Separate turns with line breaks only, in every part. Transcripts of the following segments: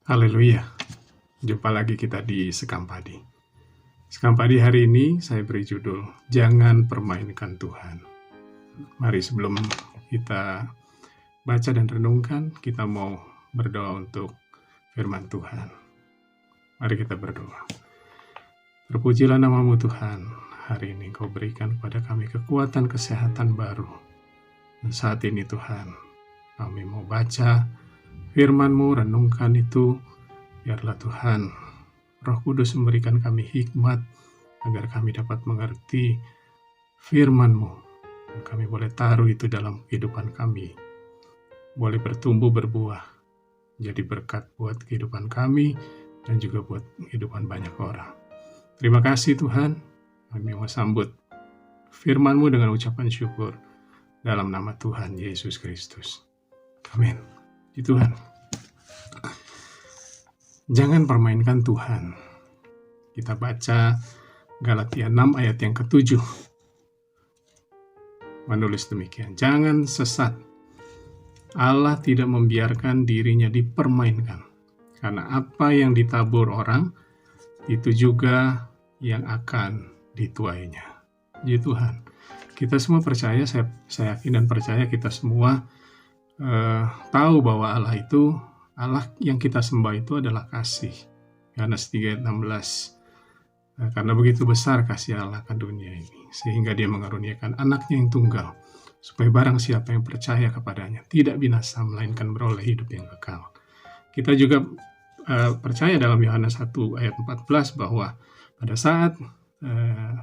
Haleluya, jumpa lagi kita di Sekam Padi. Sekam Padi hari ini saya beri judul, Jangan Permainkan Tuhan. Mari sebelum kita baca dan renungkan, kita mau berdoa untuk firman Tuhan. Mari kita berdoa. Terpujilah nama-Mu Tuhan, hari ini Kau berikan kepada kami kekuatan kesehatan baru. Dan saat ini Tuhan, kami mau baca firman-Mu, renungkan itu, biarlah Tuhan, Roh Kudus memberikan kami hikmat, agar kami dapat mengerti firman-Mu, dan kami boleh taruh itu dalam kehidupan kami, boleh bertumbuh berbuah, jadi berkat buat kehidupan kami, dan juga buat kehidupan banyak orang. Terima kasih Tuhan, kami mau sambut firman-Mu dengan ucapan syukur, dalam nama Tuhan Yesus Kristus. Amin. Di Tuhan. Jangan permainkan Tuhan. Kita baca Galatia 6 ayat yang ke-7. Menulis demikian. Jangan sesat. Allah tidak membiarkan dirinya dipermainkan. Karena apa yang ditabur orang, itu juga yang akan dituainya. Jadi Tuhan. Kita semua percaya, saya yakin dan percaya kita semua tahu bahwa Allah itu, Allah yang kita sembah itu adalah kasih. Yohanes 3:16. Karena begitu besar kasih Allah akan dunia ini, sehingga Dia mengaruniakan anaknya yang tunggal, supaya barang siapa yang percaya kepadanya tidak binasa, melainkan beroleh hidup yang kekal. Kita juga percaya dalam Yohanes 1 ayat 14 bahwa pada saat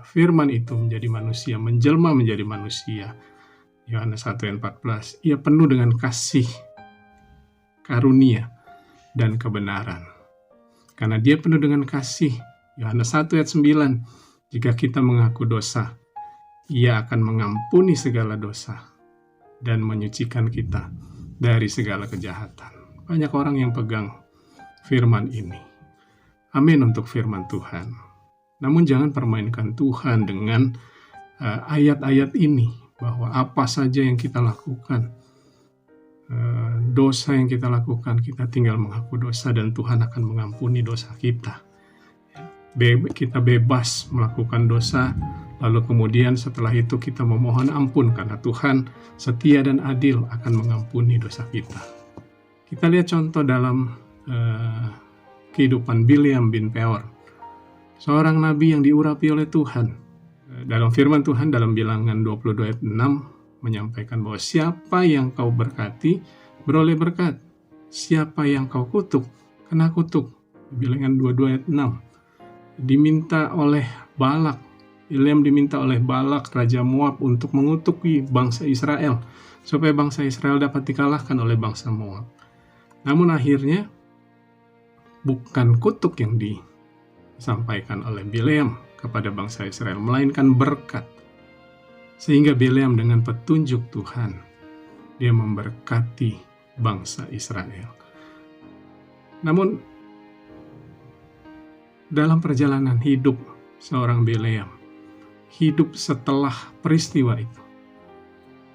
firman itu menjadi manusia, menjelma menjadi manusia, Yohanes 1 ayat 14, ia penuh dengan kasih, karunia, dan kebenaran. Karena dia penuh dengan kasih, Yohanes 1 ayat 9, jika kita mengaku dosa, ia akan mengampuni segala dosa dan menyucikan kita dari segala kejahatan. Banyak orang yang pegang firman ini. Amin untuk firman Tuhan. Namun jangan permainkan Tuhan dengan ayat-ayat ini, bahwa apa saja yang kita lakukan, dosa yang kita lakukan, kita tinggal mengaku dosa dan Tuhan akan mengampuni dosa kita. Kita bebas melakukan dosa, lalu kemudian setelah itu kita memohon ampun, karena Tuhan setia dan adil akan mengampuni dosa kita. Kita lihat contoh dalam kehidupan Bileam bin Peor, seorang nabi yang diurapi oleh Tuhan. Dalam firman Tuhan dalam Bilangan 22 ayat 6 menyampaikan bahwa siapa yang kau berkati beroleh berkat, siapa yang kau kutuk kena kutuk. Bilangan 22 ayat 6 diminta oleh Balak, Bileam diminta oleh Balak Raja Moab untuk mengutuki bangsa Israel, supaya bangsa Israel dapat dikalahkan oleh bangsa Moab. Namun akhirnya bukan kutuk yang disampaikan oleh Bileam kepada bangsa Israel, melainkan berkat. Sehingga Bileam dengan petunjuk Tuhan, dia memberkati bangsa Israel. Namun dalam perjalanan hidup seorang Bileam, hidup setelah peristiwa itu,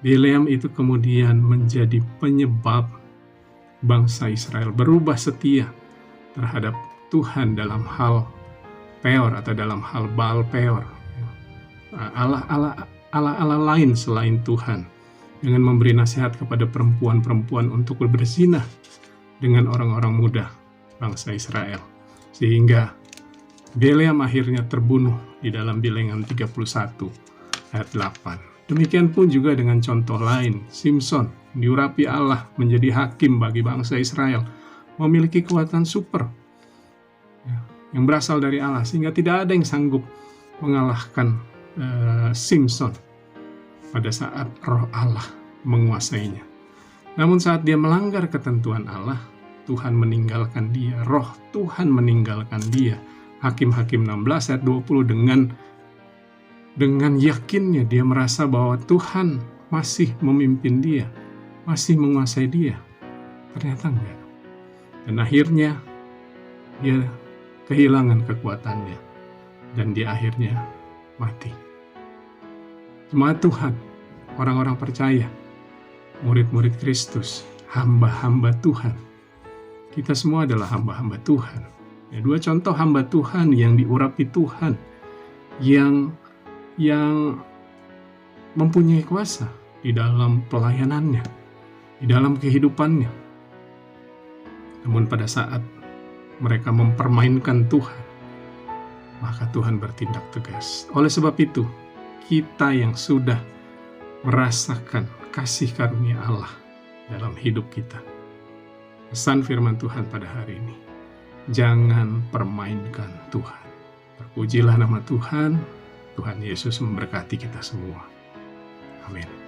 Bileam itu kemudian menjadi penyebab bangsa Israel berubah setia terhadap Tuhan dalam hal Peor, atau dalam hal Baal Peor, Allah lain selain Tuhan, dengan memberi nasihat kepada perempuan-perempuan untuk berzina dengan orang-orang muda bangsa Israel, sehingga Bileam akhirnya terbunuh di dalam Bilangan 31 ayat 8. Demikian pun juga dengan contoh lain, Simson diurapi Allah menjadi hakim bagi bangsa Israel, memiliki kekuatan super yang berasal dari Allah, sehingga tidak ada yang sanggup mengalahkan Simson pada saat roh Allah menguasainya. Namun saat dia melanggar ketentuan Allah, Tuhan meninggalkan dia, roh Tuhan meninggalkan dia. Hakim-Hakim 16 ayat 20, dengan yakinnya dia merasa bahwa Tuhan masih memimpin dia, masih menguasai dia. Ternyata enggak. Dan akhirnya dia kehilangan kekuatannya, dan dia akhirnya mati. Jemaat Tuhan, orang-orang percaya, murid-murid Kristus, hamba-hamba Tuhan, Kita semua adalah hamba-hamba Tuhan. Ya, dua contoh hamba Tuhan yang diurapi Tuhan, yang mempunyai kuasa di dalam pelayanannya, di dalam kehidupannya. Namun pada saat mereka mempermainkan Tuhan, maka Tuhan bertindak tegas. Oleh sebab itu, kita yang sudah merasakan kasih karunia Allah dalam hidup kita, pesan firman Tuhan pada hari ini, jangan permainkan Tuhan. Terpujilah nama Tuhan. Tuhan Yesus memberkati kita semua. Amin.